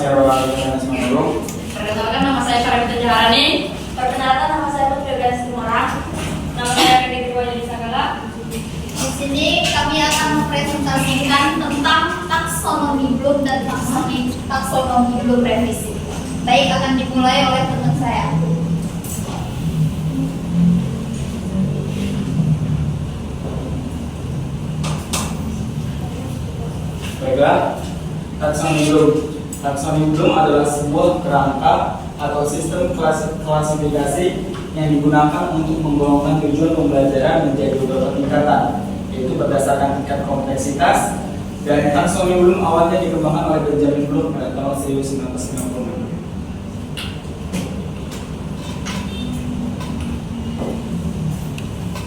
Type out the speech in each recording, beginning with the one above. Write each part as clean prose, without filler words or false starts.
saya Roland Simanjuntak. Perkenalkan, nama saya Karamita Jaharani. Perkenalkan, nama saya Putri Ganes Timorang. Nama saya Kedi Kedua Jadi Sagala. Di sini kami akan mempresentasikan tentang taksonomi belum dan taksonomi belum revisi. Baik, akan dimulai oleh teman saya. Baiklah, taksonomi belum adalah sebuah kerangka atau sistem klasifikasi yang digunakan untuk menggolongkan tujuan pembelajaran menjadi beberapa tingkatan, yaitu berdasarkan tingkat kompleksitas. Dan taksonomi belum awalnya dikembangkan oleh Benjamin Bloom pada tahun 1996.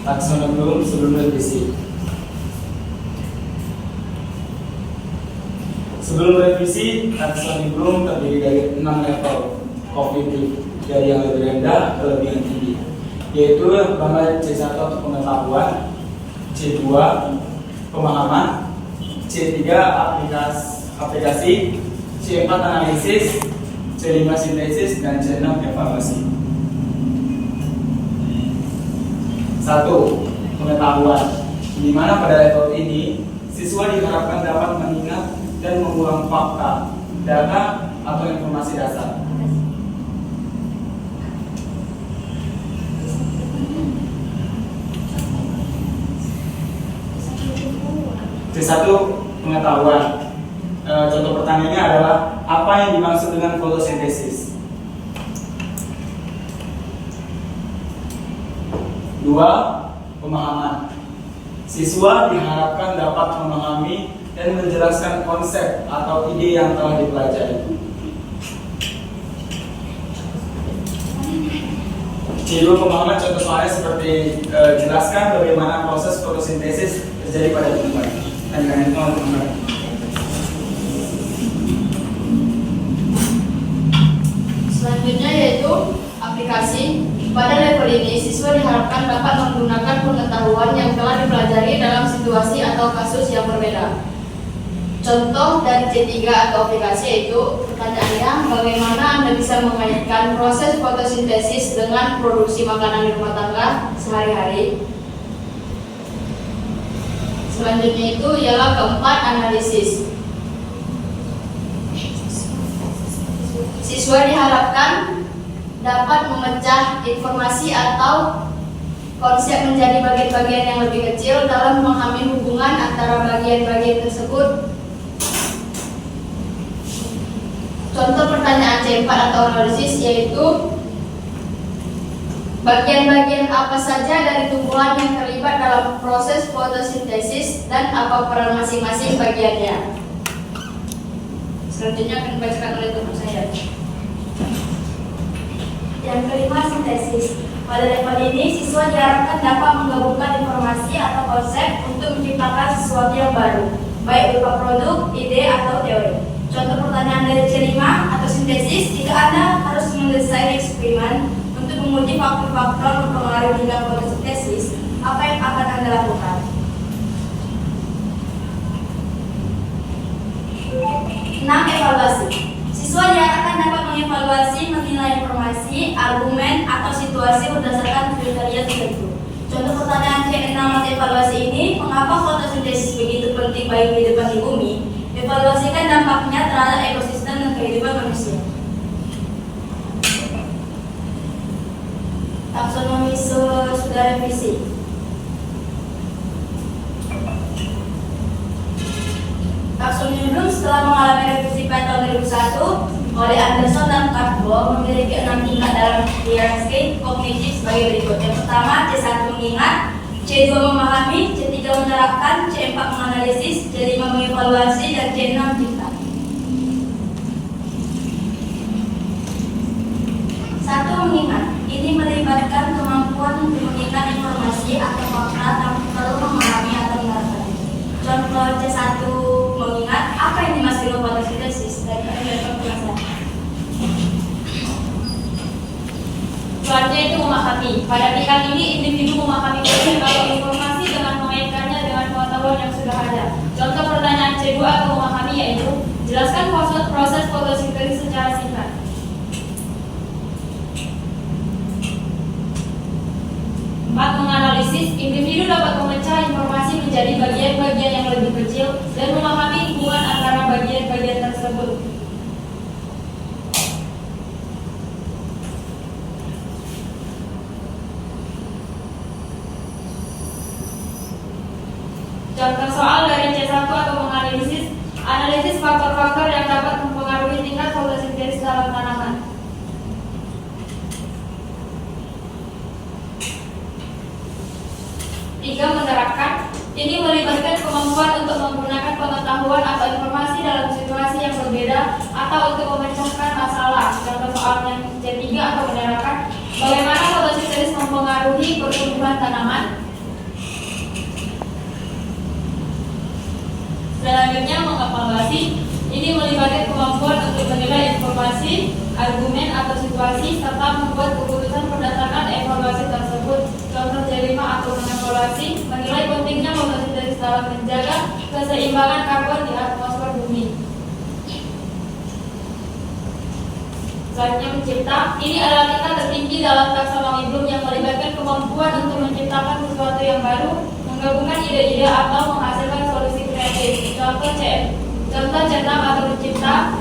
Taksonomi belum sebelum revisi. Sebelum revisi, taksonomi belum terdiri dari 6 level kognitif, dari yang lebih rendah ke lebih yang tinggi, yaitu yang pertama C1 untuk pengetahuan, C2 pemahaman, C3 aplikasi, C4 analisis, C5 sintesis, dan C6 evaluasi. 1. Pengetahuan, di mana pada level ini siswa diharapkan dapat mengingat dan mengulang fakta, data, atau informasi dasar. C1 pengetahuan. Contoh pertanyaannya adalah apa yang dimaksud dengan fotosintesis? 2. Pemahaman. Siswa diharapkan dapat memahami dan menjelaskan konsep atau ide yang telah dipelajari. C2 pemahaman, contoh soalnya seperti jelaskan bagaimana proses fotosintesis terjadi pada tumbuhan. Selanjutnya yaitu aplikasi. Pada level ini, siswa diharapkan dapat menggunakan pengetahuan yang telah dipelajari dalam situasi atau kasus yang berbeda. Contoh dari C3 atau aplikasi yaitu pertanyaannya, bagaimana Anda bisa mengaitkan proses fotosintesis dengan produksi makanan di rumah tangga sehari-hari? Selanjutnya itu ialah keempat, analisis. Siswa diharapkan dapat memecah informasi atau konsep menjadi bagian-bagian yang lebih kecil dalam memahami hubungan antara bagian-bagian tersebut. Contoh pertanyaan C4 atau analisis yaitu bagian-bagian apa saja dari tumbuhan yang terlibat dalam proses fotosintesis dan apa peran masing-masing bagiannya. Selanjutnya akan dibacakan oleh teman saya. Yang kelima, sintesis. Pada level ini, siswa diharapkan dapat menggabungkan informasi atau konsep untuk menciptakan sesuatu yang baru, baik berupa produk, ide, atau teori. Contoh pertanyaan dari C5 atau sintesis, jika Anda harus mendesain eksperimen untuk menguji faktor-faktor mempengaruhi tingkat fotosintesis, apa yang akan Anda lakukan? 6. Evaluasi. Siswa diharapkan dapat mengevaluasi, menilai informasi, argumen, atau situasi berdasarkan kriteria tertentu. Contoh pertanyaan C6 atau evaluasi ini, mengapa fotosintesis begitu penting bagi kehidupan di bumi? Evaluasikan dampaknya terhadap ekosistem dan kehidupan manusia. Taksonomi sudah revisi. Taksonomi belum setelah mengalami revisi pada tahun 2001 oleh Anderson dan Carbo memiliki 6 tingkat dalam hierarki kognitif sebagai berikut. Yang pertama, C1 mengingat, C2 memahami, C3 menerapkan, C4 menganalisis, C5 mengevaluasi, dan C6 cinta. 1. Mengingat. Ini melibatkan kemampuan untuk mengingat informasi atau fakta tanpa perlu memahami atau menerapkan. Contoh C1 mengingat, apa yang dimaksud dengan fotosintesis? Dan penjelasan. Selanjutnya itu memahami. Pada tingkat ini, individu memahami konsep atau informasi dengan mengaitkannya dengan pengetahuan yang sudah ada. Contoh pertanyaan C2 atau memahami yaitu Jelaskan proses fotosintesis secara singkat. Empat, menganalisis. Individu dapat memecah informasi menjadi bagian-bagian yang lebih kecil dan memahami hubungan antara bagian-bagian tersebut. Contoh soal dari C1 atau menganalisis. Analisis faktor-faktor yang dapat mempengaruhi tingkat fotosintesis dalam tanaman. Tiga, menerapkan. Ini melibatkan kemampuan untuk menggunakan pengetahuan atau informasi dalam situasi yang berbeda atau untuk memecahkan masalah. Contoh soal yang C3 atau menerapkan. Bagaimana fotosintesis mempengaruhi pertumbuhan tanaman. Selanjutnya, mengevaluasi. Ini melibatkan kemampuan untuk menilai informasi, argumen atau situasi serta membuat keputusan berdasarkan evaluasi tersebut. Contoh C5 atau mengevaluasi, menilai pentingnya fotosintesis dalam menjaga keseimbangan karbon di atmosfer bumi. Selanjutnya, mencipta. Ini adalah tingkat tertinggi dalam taksonomi Bloom yang melibatkan kemampuan untuk menciptakan sesuatu yang baru, menggabungkan ide-ide atau menghasilkan solusi kreatif. Contoh C6 atau mencipta,